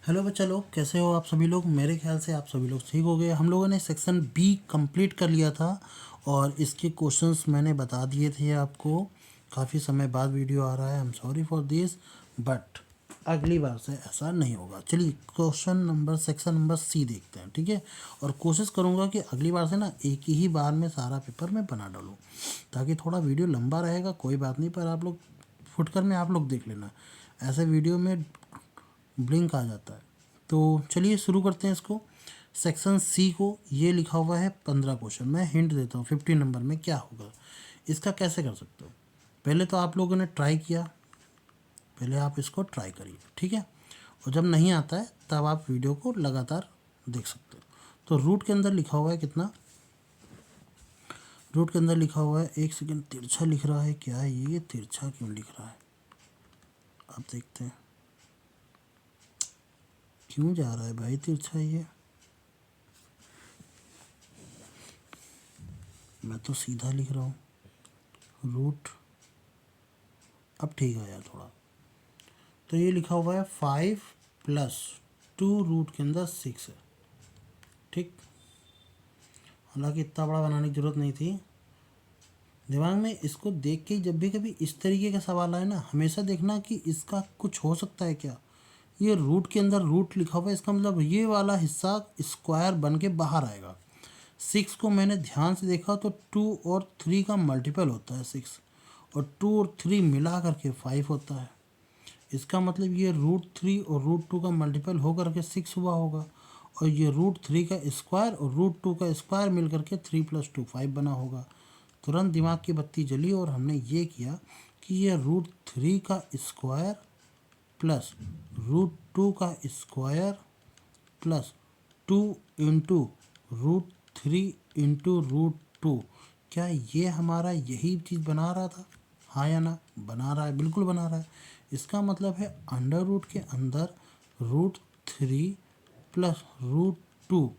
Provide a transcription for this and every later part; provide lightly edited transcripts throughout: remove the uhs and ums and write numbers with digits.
Hello बच्चा लोग, कैसे हो आप सभी लोग। मेरे ख्याल से आप सभी लोग ठीक हो गए। हम लोगों ने सेक्शन बी कंप्लीट कर लिया था और इसके क्वेश्चंस मैंने बता दिए थे आपको। काफ़ी समय बाद वीडियो आ रहा है, I am sorry for this, but अगली बार से ऐसा नहीं होगा। चलिए सेक्शन नंबर सी देखते हैं, ठीक है। और कोशिश करूँगा कि अगली बार से ना एक ही बार में सारा पेपर मैं बना डालूँ, ताकि थोड़ा वीडियो लंबा रहेगा। कोई बात नहीं, पर आप लोग फुटकर में आप लोग देख लेना, ऐसे वीडियो में ब्लिंक आ जाता है। तो चलिए शुरू करते हैं इसको। सेक्शन सी को ये लिखा हुआ है 15 क्वेश्चन। मैं हिंट देता हूँ 15 नंबर में क्या होगा, इसका कैसे कर सकते हो। पहले तो आप लोगों ने ट्राई किया, पहले आप इसको ट्राई करिए, ठीक है। और जब नहीं आता है तब आप वीडियो को लगातार देख सकते हो। तो रूट के अंदर लिखा हुआ है कितना, रूट के अंदर लिखा हुआ है, एक सेकेंड, तिरछा लिख रहा है, क्या है ये तिरछा क्यों लिख रहा है, आप देखते हैं क्यों जा रहा है भाई तिरछा ये। मैं तो सीधा लिख रहा हूँ रूट। अब ठीक है यार थोड़ा। तो ये लिखा हुआ है 5+2 रूट के अंदर 6 है, ठीक। हालांकि इतना बड़ा बनाने की ज़रूरत नहीं थी। दिमाग में इसको देख के जब भी कभी इस तरीके का सवाल आए ना, हमेशा देखना कि इसका कुछ हो सकता है क्या। ये रूट के अंदर रूट लिखा हुआ है, इसका मतलब ये वाला हिस्सा स्क्वायर बन के बाहर आएगा। 6 को मैंने ध्यान से देखा तो 2 और 3 का मल्टीपल होता है 6, और 2 और 3 मिला करके 5 होता है। इसका मतलब ये √3 और √2 का मल्टीपल होकर के 6 हुआ होगा, और ये √3 का स्क्वायर और √2 का स्क्वायर मिल करके 3 + 2 5 बना होगा। तुरंत दिमाग की बत्ती जली और हमने ये किया कि ये √3 का स्क्वायर प्लस √2 का स्क्वायर प्लस 2 इंटू √3 इंटू √2, क्या ये हमारा यही चीज़ बना रहा था, हाँ या ना। बना रहा है, बिल्कुल बना रहा है। इसका मतलब है अंडर रूट के अंदर √3 प्लस √2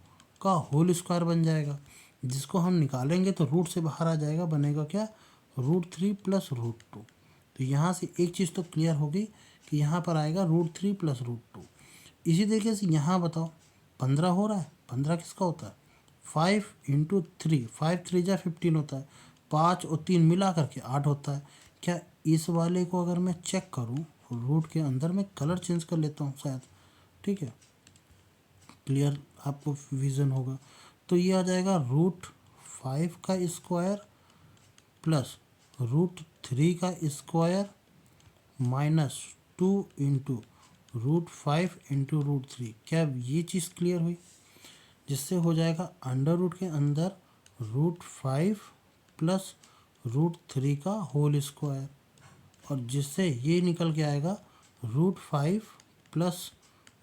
का होल स्क्वायर बन जाएगा, जिसको हम निकालेंगे तो रूट से बाहर आ जाएगा, बनेगा क्या, √3 प्लस √2। तो यहाँ से एक चीज़ तो क्लियर होगी कि यहाँ पर आएगा √3 प्लस √2। इसी तरीके से यहाँ बताओ 15 हो रहा है, 15 किसका होता है, 5 × 3, 5×3 = 15 होता है, 5 और 3 मिला करके 8 होता है। क्या इस वाले को अगर मैं चेक करूँ रूट के अंदर, मैं कलर चेंज कर लेता हूँ शायद, ठीक है, क्लियर आपको विज़न होगा। तो ये आ जाएगा √5 का स्क्वायर प्लस √3 का स्क्वायर माइनस 2 इंटू √5 इंटू √3। क्या ये चीज़ क्लियर हुई, जिससे हो जाएगा अंडर रूट के अंदर √5 प्लस √3 का होल स्क्वायर, और जिससे ये निकल के आएगा √5 प्लस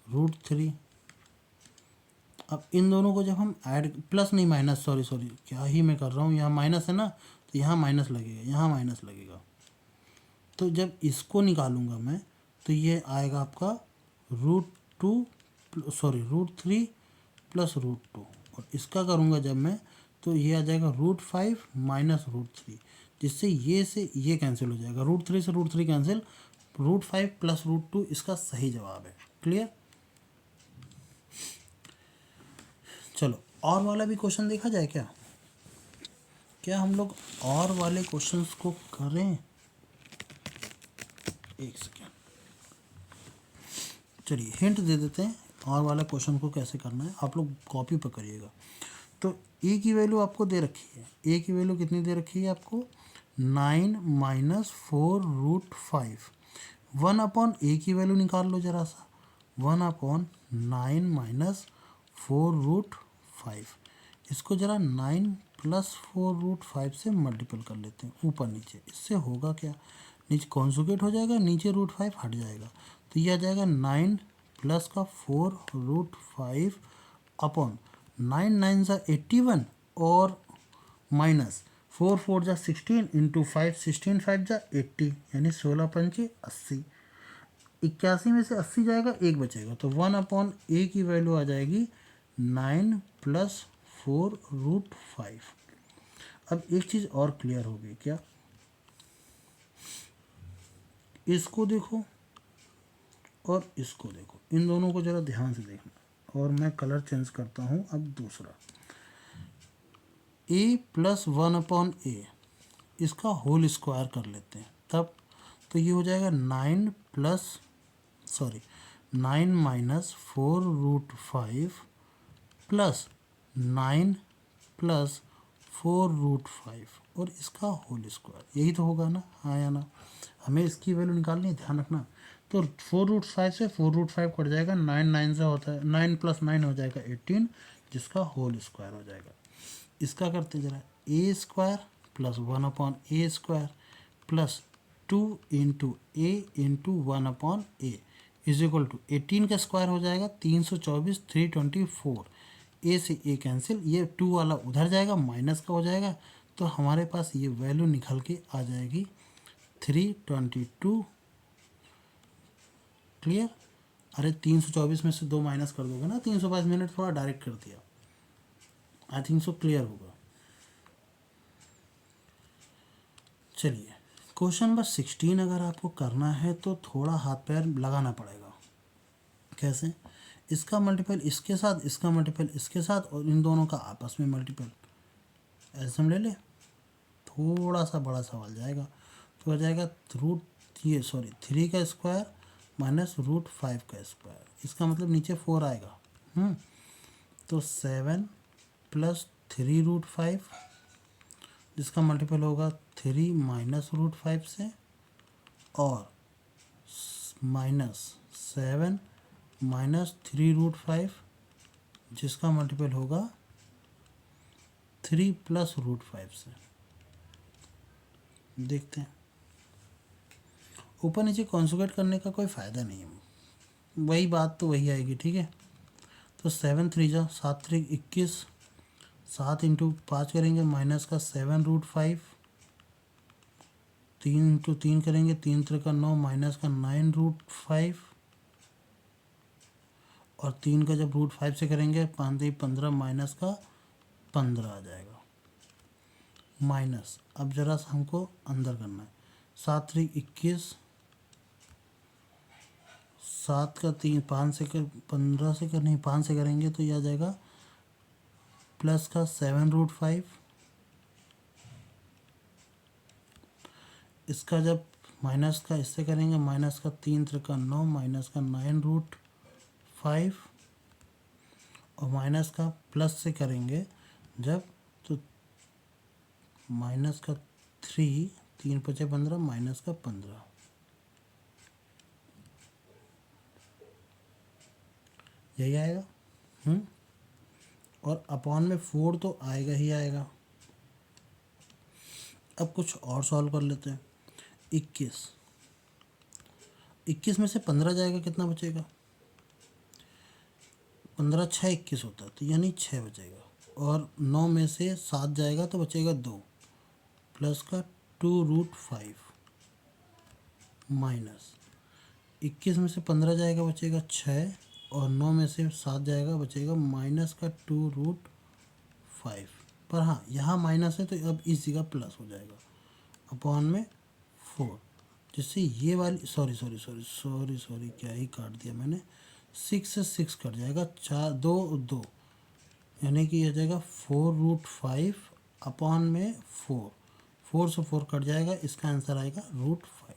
√3। अब इन दोनों को जब हम ऐड, प्लस नहीं माइनस, सॉरी सॉरी क्या ही मैं कर रहा हूँ, यहाँ माइनस है ना, तो यहाँ माइनस लगेगा, यहाँ माइनस लगेगा। तो जब इसको निकालूंगा मैं तो ये आएगा आपका √3 प्लस √2, और इसका करूँगा जब मैं तो ये आ जाएगा √5 माइनस √3, जिससे ये से ये कैंसिल हो जाएगा, √3 से √3 कैंसिल, √5 प्लस √2 इसका सही जवाब है। क्लियर। चलो और वाला भी क्वेश्चन देखा जाए क्या, क्या हम लोग और वाले क्वेश्चंस को करें, एक सेकेंड, चलिए हिंट दे देते हैं और वाला क्वेश्चन को कैसे करना है, आप लोग कॉपी पर करिएगा। तो ए की वैल्यू आपको दे रखी है, ए की वैल्यू कितनी दे रखी है आपको, 9 - 4√5। 1/a की वैल्यू निकाल लो जरा सा, 1/9 - 4√5। इसको जरा 9 + 4√5 से मल्टीपल कर लेते हैं ऊपर नीचे, इससे होगा क्या, नीचे कॉन्जुगेट हो जाएगा, नीचे √5 हट जाएगा, तो ये आ जाएगा 9 प्लस का 4√5 अपॉन 9 9 ज़ा 81 और माइनस 4 4 ज़ा 16 इंटू 5 16 5 ज़ा 80, यानी 16×5 = 80। 81 में से 80 जाएगा, एक बचेगा, तो 1/a की वैल्यू आ जाएगी 9 + 4√5। अब एक चीज़ और क्लियर हो गई क्या, इसको देखो, और इसको देखो, इन दोनों को ज़रा ध्यान से देखना। और मैं कलर चेंज करता हूँ अब दूसरा, ए प्लस 1/a, इसका होल स्क्वायर कर लेते हैं तब, तो ये हो जाएगा 9 माइनस 4√5 प्लस 9 प्लस 4√5 और इसका होल स्क्वायर, यही तो होगा ना, हाँ या ना। हमें इसकी वैल्यू निकालनी है, ध्यान रखना। तो 4√5 से 4√5 कट जाएगा, 9 9 से होता है, 9 प्लस 9 हो जाएगा 18, जिसका होल स्क्वायर हो जाएगा। इसका करते जरा, a square plus 1/a² plus 2 into a into 1/a is equal to 18 का स्क्वायर हो जाएगा 324, 324, ए से ए कैंसिल, ये 2 वाला उधर जाएगा, माइनस का हो जाएगा, तो हमारे पास ये वैल्यू निकल के आ जाएगी 322। क्लियर? अरे 324 में से 2 माइनस कर दोगे ना, 322 मैंने थोड़ा डायरेक्ट कर दिया, आई थिंक सो क्लियर होगा। चलिए, क्वेश्चन नंबर 16 अगर आपको करना है तो थोड़ा हाथ पैर लगाना पड़ेगा। कैसे? इसका मल्टीपल इसके साथ, इसका मल्टीपल इसके साथ, और इन दोनों का आपस में मल्टीपल, ऐसे हम ले ले, थोड़ा सा बड़ा सवाल जाएगा, तो हो जाएगा 3 का स्क्वायर माइनस √5 का स्क्वायर, इसका मतलब नीचे 4 आएगा। तो 7 प्लस 3√5, जिसका मल्टीपल होगा 3 माइनस √5 से, और माइनस 7 माइनस 3√5, जिसका मल्टीपल होगा 3 प्लस √5 से। देखते हैं, ऊपर नीचे कॉन्जुगेट करने का कोई फ़ायदा नहीं है, वही बात तो वही आएगी। ठीक है, तो 7 3 जा 7 3 21, 7 इंटू 5 करेंगे माइनस का 7√5, 3 इंटू 3 करेंगे 3 3 का 9 माइनस का 9√5, और 3 का जब √5 से करेंगे 5 3 15 माइनस का 15 आ जाएगा, माइनस। अब ज़रा सा हमको अंदर करना है, 7 3 21, 7 का 3 5 से कर 15 से कर नहीं 5 से करेंगे तो यह आ जाएगा प्लस का 7√5, इसका जब माइनस का इससे करेंगे माइनस का 3 3 का 9 माइनस का 9√5, और माइनस का प्लस से करेंगे जब, तो माइनस का 3 3 5 15 माइनस का 15, यही आएगा। और अपॉन में 4 तो आएगा ही आएगा। अब कुछ और सॉल्व कर लेते हैं। 21 में से 15 जाएगा, कितना बचेगा? 15 6 21 होता है, तो यानी 6 बचेगा, और 9 में से 7 जाएगा तो बचेगा 2, प्लस का 2√5, माइनस 21 में से 15 जाएगा बचेगा 6, और 9 में से 7 जाएगा बचेगा माइनस का 2√5। पर हाँ, यहाँ माइनस है तो अब इस जगह प्लस हो जाएगा, अपॉन में 4, जिससे ये वाली सॉरी क्या ही काट दिया मैंने, 6 से 6 कट जाएगा, 4 2 2, यानी कि यह जाएगा 4√5 अपॉन में 4 से 4 कट जाएगा, इसका आंसर आएगा √5।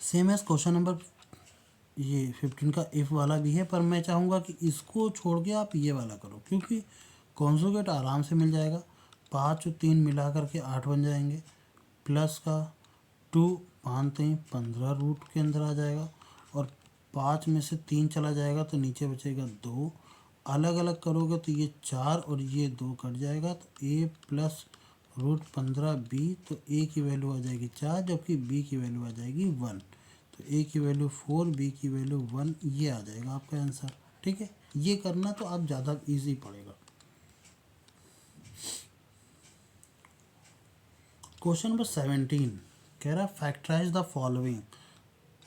सेम एज क्वेश्चन नंबर ये 15 का इफ़ वाला भी है, पर मैं चाहूँगा कि इसको छोड़ के आप ये वाला करो, क्योंकि कॉन्जुगेट आराम से मिल जाएगा। 5 और 3 मिला करके 8 बन जाएंगे, प्लस का 2 5 3 15 रूट के अंदर आ जाएगा, और 5 में से 3 चला जाएगा तो नीचे बचेगा 2, अलग अलग करोगे तो ये 4 और ये 2 कट जाएगा, तो a प्लस √15b, तो a की वैल्यू आ जाएगी 4, जबकि b की वैल्यू आ जाएगी 1, तो a की वैल्यू 4, b की वैल्यू 1, ये आ जाएगा आपका आंसर। ठीक है, ये करना तो आप ज़्यादा इजी पड़ेगा। क्वेश्चन नंबर 17 कह रहा फैक्टराइज द फॉलोइंग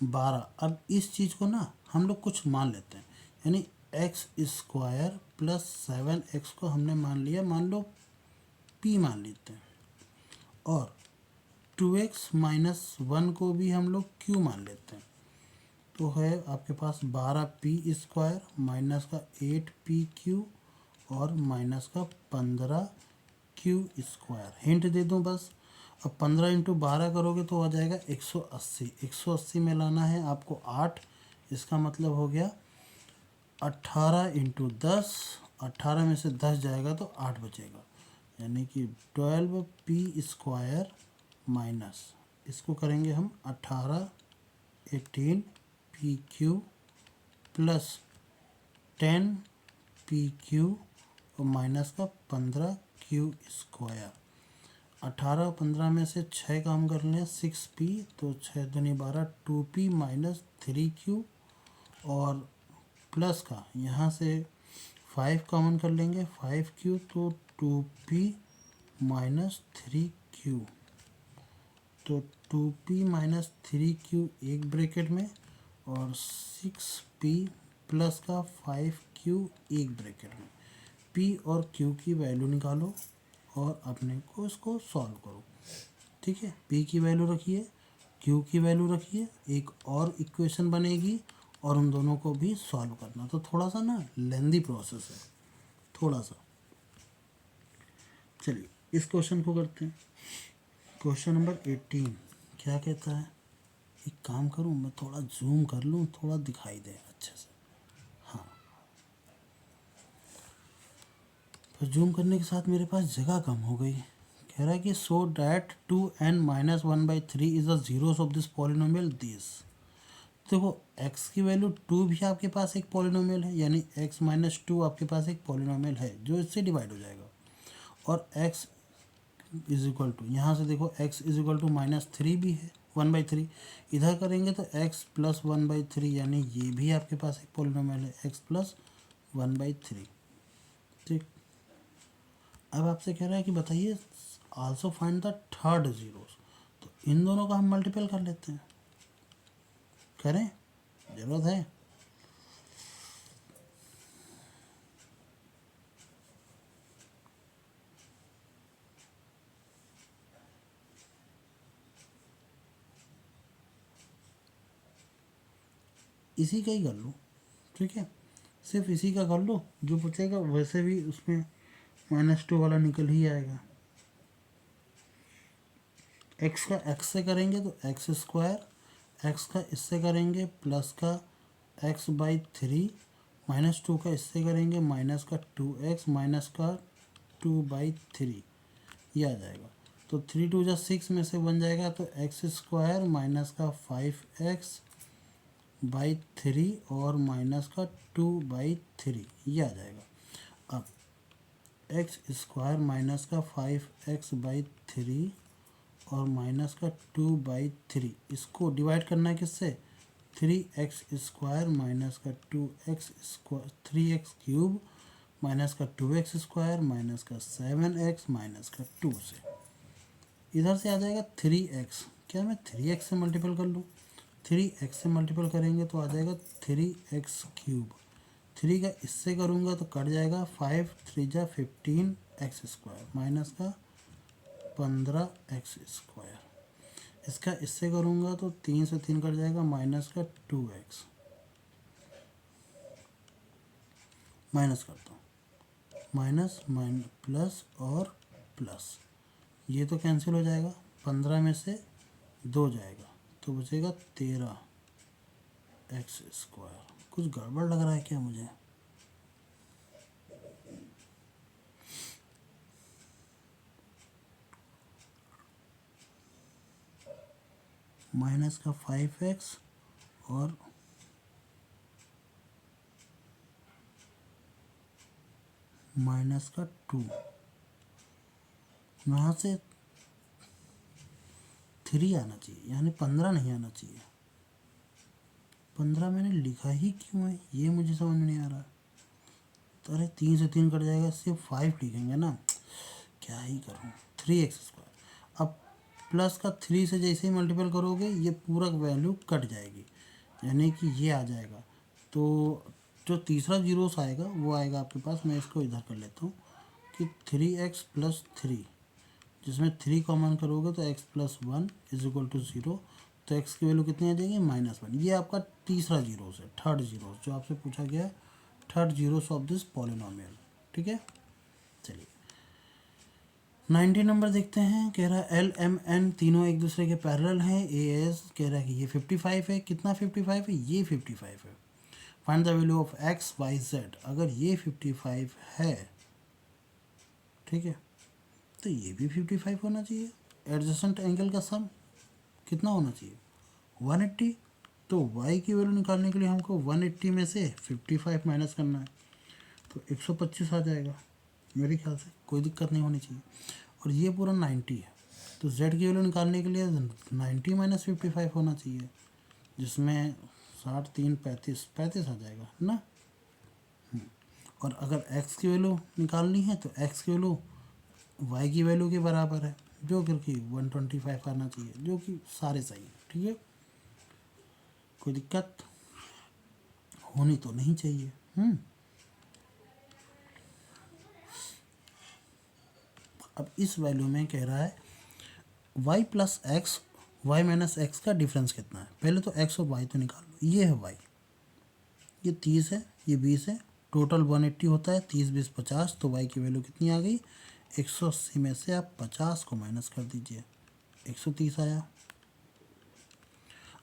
12। अब इस चीज़ को ना हम लोग कुछ मान लेते हैं, यानी x² प्लस 7x को हमने मान लिया, मान लो p मान लेते हैं और 2x-1 को भी हम लोग q मान लेते हैं। तो है आपके पास 12p² माइनस का 8pq और माइनस का 15q²। हिंट दे दूं बस, अब 15 इंटू 12 करोगे तो आ जाएगा 180। 180 में लाना है आपको 8, इसका मतलब हो गया 18 इंटू 10। 18 में से 10 जाएगा तो 8 बचेगा, यानी कि 12p² माइनस इसको करेंगे हम 18 प्लस 10pq और माइनस का 15q²। 18 और 15 में से 6 का हम कर लें 6p, तो 6 दूनी 12, 2p माइनस 3q और प्लस का यहाँ से 5 कॉमन कर लेंगे 5q, तो 2p माइनस 3q, तो 2p माइनस 3q एक ब्रैकेट में और 6p प्लस का 5q एक ब्रैकेट में। p और q की वैल्यू निकालो और अपने को इसको सॉल्व करो। ठीक है, p की वैल्यू रखिए, q की वैल्यू रखिए, एक और इक्वेशन बनेगी और उन दोनों को भी सॉल्व करना। तो थोड़ा सा ना लेंदी प्रोसेस है थोड़ा सा। चलिए इस क्वेश्चन को करते हैं। क्वेश्चन नंबर 18 क्या कहता है, एक काम करूं मैं थोड़ा जूम कर लूं, थोड़ा दिखाई दे अच्छे से। हाँ, तो जूम करने के साथ मेरे पास जगह कम हो गई। कह रहा है कि so that 2n-1/3 is the zeros of this polynomial this. देखो x की वैल्यू 2 भी आपके पास एक पॉलिनोमियल है, यानी x-2 आपके पास एक पॉलिनोमियल है जो इससे डिवाइड हो जाएगा। और x इज इक्वल टू, यहाँ से देखो x इज इक्वल टू -3 भी है 1/3। इधर करेंगे तो x प्लस 1/3, यानी ये भी आपके पास एक पॉलिनोमियल है x प्लस 1/3। ठीक, अब आपसे कह रहा है कि बताइए also find the third zeros. तो इन दोनों का हम मल्टीपल कर लेते हैं। करें, जरूरत है। इसी का ही कर लो, ठीक है, सिर्फ इसी का कर लो, जो पूछेगा वैसे भी उसमें -2 वाला निकल ही आएगा। x का x से करेंगे तो x², x का इससे करेंगे प्लस का x/3, -2 का इससे करेंगे माइनस का 2x माइनस का 2/3, ये आ जाएगा। तो 3 2 जा 6 में से बन जाएगा, तो x² माइनस का 5x/3 और माइनस का 2/3, ये आ जाएगा। अब x² माइनस का 5x/3 और माइनस का 2/3, इसको डिवाइड करना है किससे, 3x² माइनस का 3x³ माइनस का 2x² माइनस का 7x माइनस का 2 से। इधर से आ जाएगा 3x, क्या मैं 3x से मल्टीपल कर लूँ, 3x से मल्टीपल करेंगे तो आ जाएगा 3x³ 3 का इससे करूँगा तो कट जाएगा 5 3 जा 15x² माइनस का 15x²। इसका इससे करूँगा तो 3 से 3 कट जाएगा माइनस का 2x। माइनस करता हूँ, माइनस प्लस और प्लस, ये तो कैंसिल हो जाएगा, 15 में से 2 जाएगा तो बचेगा 13x²। कुछ गड़बड़ लग रहा है क्या मुझे? माइनस का 5x और माइनस का 2, यहाँ से 3 आना चाहिए, यानी 15 नहीं आना चाहिए। 15 मैंने लिखा ही क्यों है, ये मुझे समझ में नहीं आ रहा। तो अरे 3 से 3 कट जाएगा, सिर्फ 5 लिखेंगे ना, क्या ही करूँ। 3x², अब प्लस का 3 से जैसे ही मल्टीपल करोगे ये पूरा वैल्यू कट जाएगी, यानी कि ये आ जाएगा। तो जो तीसरा जीरोस आएगा वो आएगा आपके पास, मैं इसको इधर कर लेता हूँ कि 3x + 3 जिसमें 3 कॉमन करोगे तो x plus 1 is equal to 0, तो x की वैल्यू कितनी आ जाएगी -1। ये आपका तीसरा जीरोस है, थर्ड जीरोस जो आपसे पूछा गया है, third zeros of this polynomial. ठीक है, चलिए 90 नंबर देखते हैं। कह रहा है एल एम एन तीनों एक दूसरे के पैरेलल हैं। ए एस कह रहा है कि ये 55 है। कितना 55 है? ये 55 है। Find the value of x y z. अगर ये 55 है, ठीक है, तो ये भी 55 होना चाहिए। एडजेसेंट एंगल का सम कितना होना चाहिए? 180। तो y की वैल्यू निकालने के लिए हमको 180 में से 55 माइनस करना है, तो 125 आ जाएगा मेरे ख्याल से। कोई दिक्कत नहीं होनी चाहिए। और ये पूरा 90 है, तो z की वैल्यू निकालने के लिए 90 माइनस 55 होना चाहिए, जिसमें 60 3 35 आ जाएगा ना। और अगर x की वैल्यू निकालनी है तो x की वैल्यू y की वैल्यू के बराबर है, जो कि 125 आना चाहिए, जो कि सारे सही है। ठीक है, कोई दिक्कत होनी तो नहीं चाहिए। अब इस वैल्यू में कह रहा है y plus x, y minus x का डिफरेंस कितना है। पहले तो x और y तो निकाल लो। ये है y, ये 30 है, ये 20 है, टोटल 180 होता है। 30 20 50, तो y की वैल्यू कितनी आ गई? 180 में से आप 50 को माइनस कर दीजिए, 130 आया।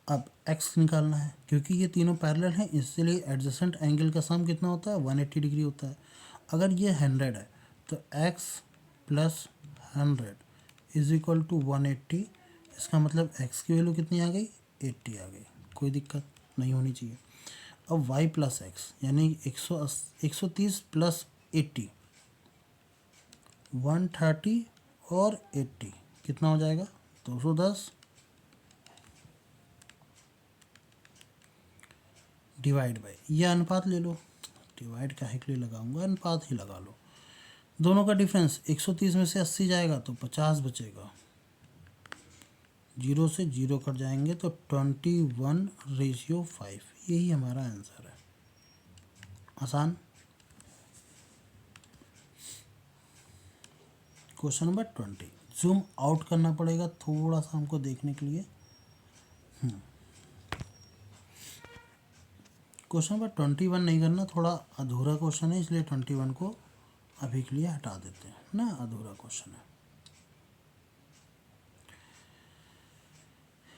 अब x निकालना है, क्योंकि ये तीनों पैरेलल हैं, इसलिए एडजेसेंट एंगल का सम कितना होता है? 180 डिग्री होता है। अगर ये 100 है तो x plus 100 is equal to 180। इसका मतलब x की वैल्यू कितनी आ गई? 80 आ गई। कोई दिक्कत नहीं होनी चाहिए। अब y प्लस एक्स यानी 130 प्लस 80, 130 और 80 कितना हो जाएगा? 210 डिवाइड बाई, ये अनुपात ले लो। डिवाइड काहे के लिए लगाऊंगा, अनुपात ही लगा लो। दोनों का डिफरेंस 130 में से 80 जाएगा तो 50 बचेगा, 0 से 0 कट जाएंगे तो 21:5। यही हमारा आंसर है। आसान। Question number 20। जूम आउट करना पड़ेगा थोड़ा सा हमको देखने के लिए। क्वेश्चन नंबर 21 नहीं करना, थोड़ा अधूरा क्वेश्चन है, इसलिए 21 को अभी के लिए हटा देते हैं ना, अधूरा क्वेश्चन है।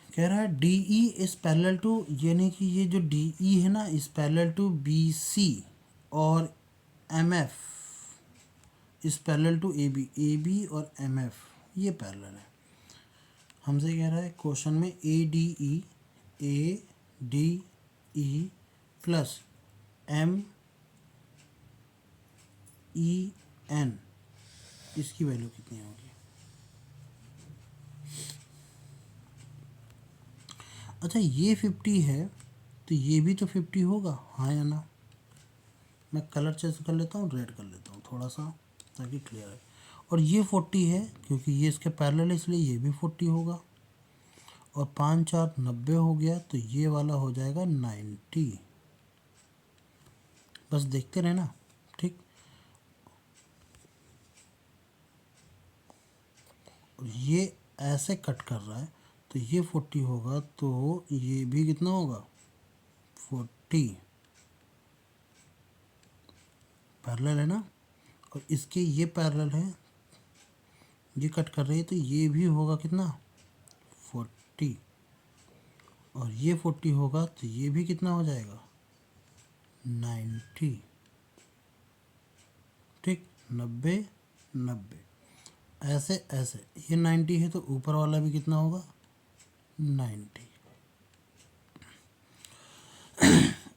कह रहा है D E is parallel to, यानी कि ये जो डी ई है ना, is parallel to B C, और M F is parallel to A B और एम एफ ये पैरेलल है। हमसे कह रहा है क्वेश्चन में A D E plus M E N, इसकी वैल्यू कितनी होगी? अच्छा, ये 50 है तो ये भी तो 50 होगा, हाँ या ना? मैं कलर चेंज कर लेता हूँ, रेड कर लेता हूँ थोड़ा सा, ताकि क्लियर है। और ये 40 है, क्योंकि ये इसके पैरेलल है, इसलिए ये भी 40 होगा। और 5 4 90 हो गया, तो ये वाला हो जाएगा 90। बस देखते रहना, ठीक। और ये ऐसे कट कर रहा है, तो ये 40 होगा, तो ये भी कितना होगा? 40 पैरेलल है ना। और इसके ये पैरेलल है, ये कट कर रही है, तो ये भी होगा कितना? 40। और ये 40 होगा, तो ये भी कितना हो जाएगा? 90। ठीक, 90 90 ऐसे ऐसे। ये 90 है तो ऊपर वाला भी कितना होगा? 90।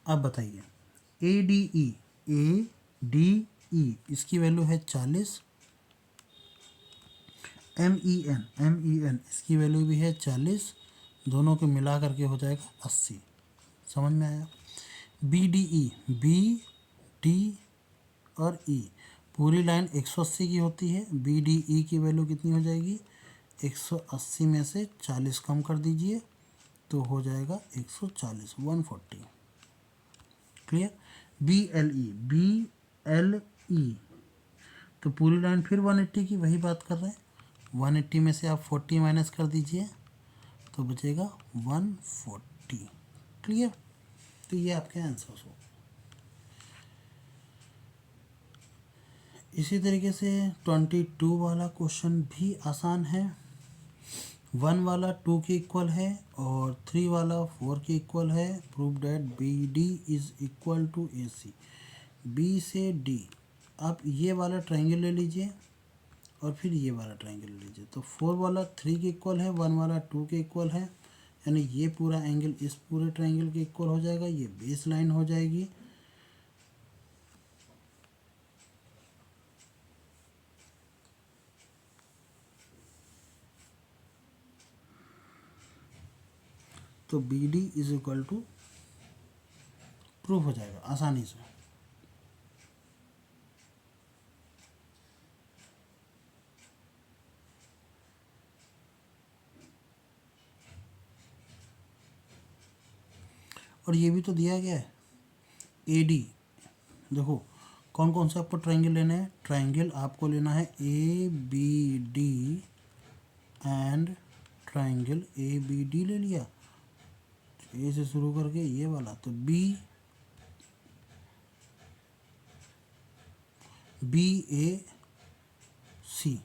अब बताइए ए डी ई इसकी वैल्यू है 40। एम ई एन इसकी वैल्यू भी है 40। दोनों को मिला करके हो जाएगा 80। समझ में आया? बी डी और ई पूरी लाइन 180 की होती है। बी डी ई की वैल्यू कितनी हो जाएगी? 180 में से 40 कम कर दीजिए, तो हो जाएगा 140, 140। क्लियर? बी एल ई तो पूरी लाइन फिर 180 की, वही बात कर रहे हैं, 180 में से आप 40 माइनस कर दीजिए तो बचेगा 140। क्लियर? तो ये आपके आंसर्स हो। इसी तरीके से 22 वाला क्वेश्चन भी आसान है। 1 वाला 2 के इक्वल है और 3 वाला 4 के इक्वल है। Prove that B D is equal to A C. B से डी आप ये वाला ट्रायंगल ले लीजिए और फिर ये वाला ट्रायंगल ले लीजिए। तो 4 वाला 3 के इक्वल है, 1 वाला 2 के इक्वल है, यानी ये पूरा एंगल इस पूरे ट्रायंगल के इक्वल हो जाएगा। ये बेस लाइन हो जाएगी। तो B D is equal to proof हो जाएगा आसानी से। और ये भी तो दिया गया है ए डी। देखो कौन कौन से आपको ट्रायंगल लेना है। ट्रायंगल आपको लेना है A B D and triangle A B D ले लिया, ए से शुरू करके ये वाला। तो बी ए सी,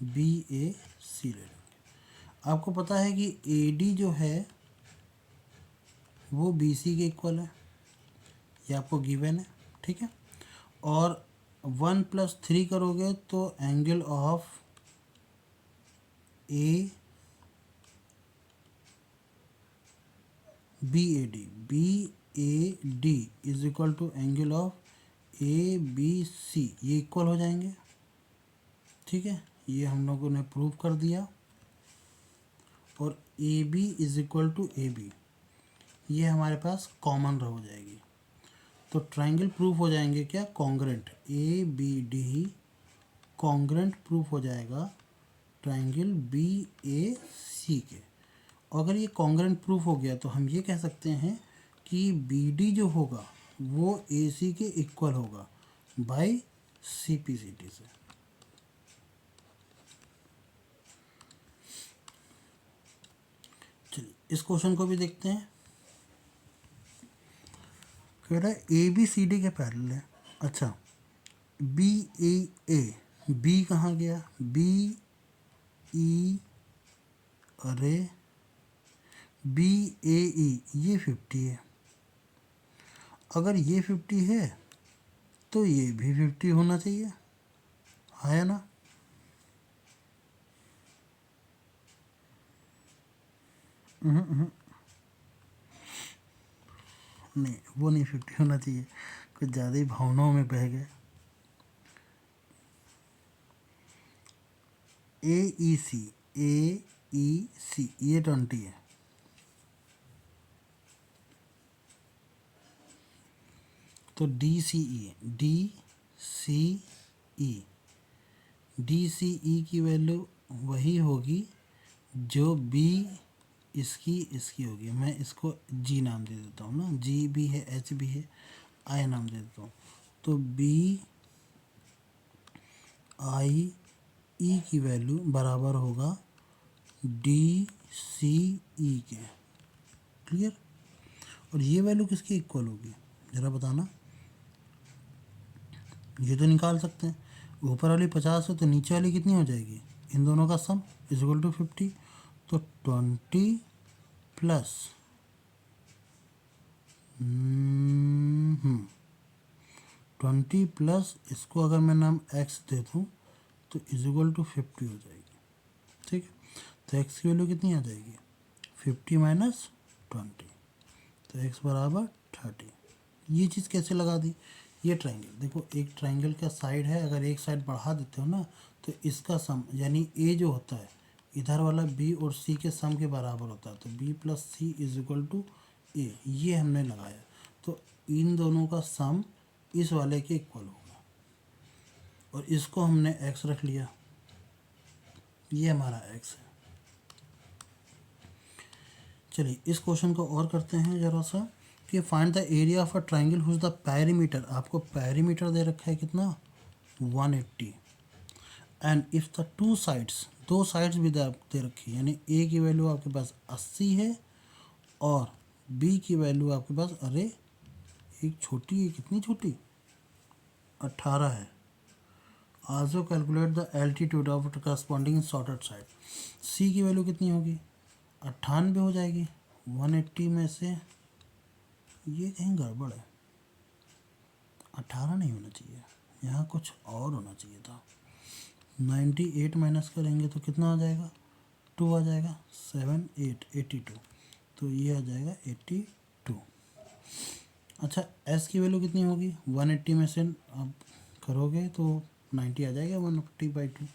बी ए सी ले लेंगे। आपको पता है कि ए डी जो है वो बी सी के इक्वल है, ये आपको गिवन है। ठीक है, और 1+3 करोगे तो angle of A B A D is equal to angle of A B C, ये इक्वल हो जाएंगे। ठीक है, ये हम लोगों ने प्रूव कर दिया। और A B is equal to A B, ये हमारे पास कॉमन हो जाएगी। तो ट्रायंगल प्रूफ हो जाएंगे क्या, congruent. A B D congruent proof हो जाएगा ट्रायंगल बी ए सी के। अगर ये कॉन्ग्रेंट प्रूफ हो गया तो हम ये कह सकते हैं कि बी डी जो होगा वो ए सी के इक्वल होगा by C P C T से। चलिए इस क्वेश्चन को भी देखते हैं। कह रहा है ए बी सी डी के पैरेलल है। अच्छा, बी ए, बी कहाँ गया, बी ई, अरे बी ए ई, ये 50 है। अगर ये 50 है तो ये भी 50 होना चाहिए, है ना। नहीं, वो नहीं 50 होना चाहिए, कुछ ज़्यादा ही भावनाओं में बह गए। ए ई सी ये 20 है। तो डी सी ई की वैल्यू वही होगी जो बी इसकी होगी। मैं इसको जी नाम दे देता हूँ ना, जी भी है, एच भी है, आई नाम दे देता हूँ। तो बी आई ई की वैल्यू बराबर होगा डी सी ई के। क्लियर? और ये वैल्यू किसकी इक्वल होगी ज़रा बताना। ये तो निकाल सकते हैं, ऊपर वाली 50 है तो नीचे वाली कितनी हो जाएगी, इन दोनों का सम इज इक्वल टू 50। तो 20 प्लस 20 प्लस इसको अगर मैं नाम x दे दूँ तो इज इक्वल टू 50 हो जाएगी। ठीक है, तो x की वैल्यू कितनी आ जाएगी, 50 माइनस 20, तो x बराबर 30। ये चीज़ कैसे लगा दी, ये ट्रायंगल देखो, एक ट्रायंगल का साइड है, अगर एक साइड बढ़ा देते हो ना तो इसका सम यानी a जो होता है इधर वाला b और c के सम के बराबर होता है। तो b plus C is equal to a, ये हमने लगाया। तो इन दोनों का सम इस वाले के इक्वल होगा और इसको हमने x रख लिया, ये हमारा x है। चलिए इस क्वेश्चन को और करते हैं ज़रा सा कि find the area of a triangle whose the perimeter. आपको पेरीमीटर दे रखा है कितना, 180, and if the two sides, दो साइड्स भी दे रखी, यानी ए की वैल्यू आपके पास 80 है और बी की वैल्यू आपके पास, अरे एक छोटी है, कितनी छोटी, 18 है। Also calculate the altitude of corresponding shortest side. C की वैल्यू कितनी होगी, 98 हो जाएगी। 180 में से ये कहीं गड़बड़ है, 18 नहीं होना चाहिए, यहाँ कुछ और होना चाहिए था। 98 माइनस करेंगे तो कितना आ जाएगा, 2 आ जाएगा, 7 8 82, तो ये आ जाएगा 82। अच्छा एस की वैल्यू कितनी होगी, 180 में से आप करोगे तो 90 आ जाएगा, 150/2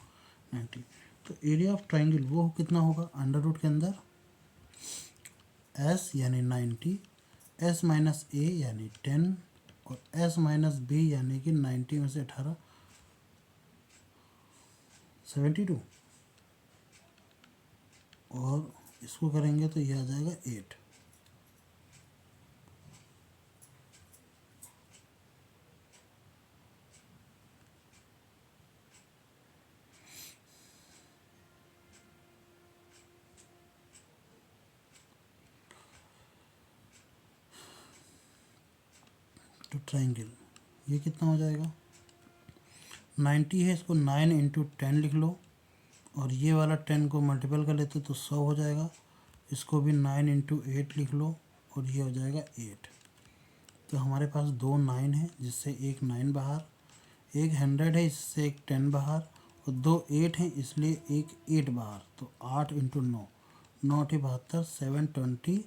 90। तो एरिया ऑफ ट्राइंगल वो कितना होगा, अंडर रूट के अंदर एस यानी 90, एस माइनस ए यानी 10 और एस माइनस बी यानी कि 90 में से 18 72, और इसको करेंगे तो ये आ जाएगा 8। तो ट्राइंगल ये कितना हो जाएगा, 90 है, इसको 9 इंटू 10 लिख लो, और ये वाला 10 को मल्टीपल कर लेते तो 100 हो जाएगा। इसको भी 9 इंटू 8 लिख लो और ये हो जाएगा 8। तो हमारे पास 2 9 है जिससे एक 9 बाहर, एक 100 है इससे एक 10 बाहर, और 2 8 हैं इसलिए एक 8 बाहर। तो 8 इंटू 9, 9 8 72, 720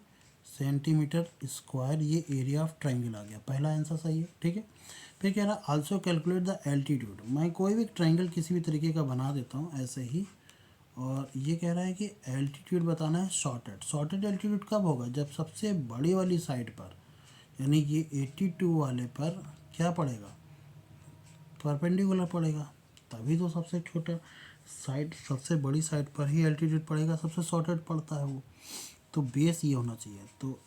सेंटीमीटर स्क्वायर, ये एरिया ऑफ ट्राइंगल आ गया। पहला आंसर सही है, ठीक है। फिर कह रहा है आल्सो कैलकुलेट द एल्टीट्यूड। मैं कोई भी ट्राइंगल किसी भी तरीके का बना देता हूँ ऐसे ही, और ये कह रहा है कि एल्टीट्यूड बताना है शॉर्टेड। शॉर्टेड एल्टीट्यूड कब होगा, जब सबसे बड़ी वाली साइड पर, यानी ये 82 वाले पर क्या पड़ेगा, परपेंडिकुलर पड़ेगा, तभी तो सबसे छोटा साइड, सबसे बड़ी साइड पर ही एल्टीट्यूड पड़ेगा, सबसे शॉर्टेड पड़ता है वो। तो बेस ये होना चाहिए, तो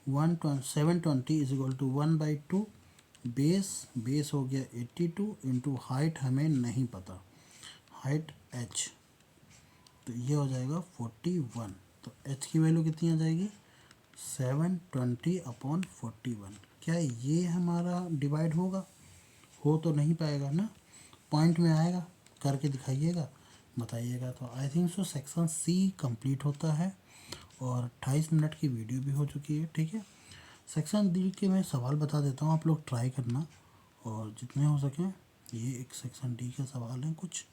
720 इज इक्वल टू 1/2 बेस हो गया 82 इंटू हाइट हमें नहीं पता, हाइट h, तो ये हो जाएगा 41। तो h की वैल्यू कितनी आ जाएगी, 720/41। क्या ये हमारा डिवाइड होगा, हो तो नहीं पाएगा ना, पॉइंट में आएगा, करके दिखाइएगा, बताइएगा। तो I think so section C complete होता है, और 28 मिनट की वीडियो भी हो चुकी है, ठीक है। सेक्शन डी के मैं सवाल बता देता हूँ, आप लोग ट्राई करना, और जितने हो सकें, ये एक सेक्शन डी के सवाल हैं कुछ,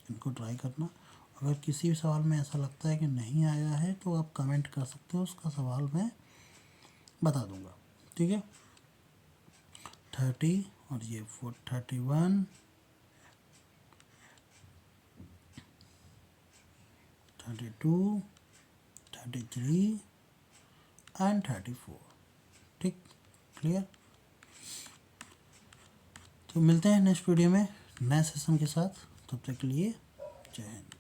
इनको ट्राई करना। अगर किसी भी सवाल में ऐसा लगता है कि नहीं आया है तो आप कमेंट कर सकते हो, उसका सवाल मैं बता दूंगा, ठीक है। 30 और ये 31, 32, 33 एंड 34, ठीक, क्लियर। तो मिलते हैं नेक्स्ट वीडियो में नए सेशन के साथ, तब तक के लिए जय हिंद।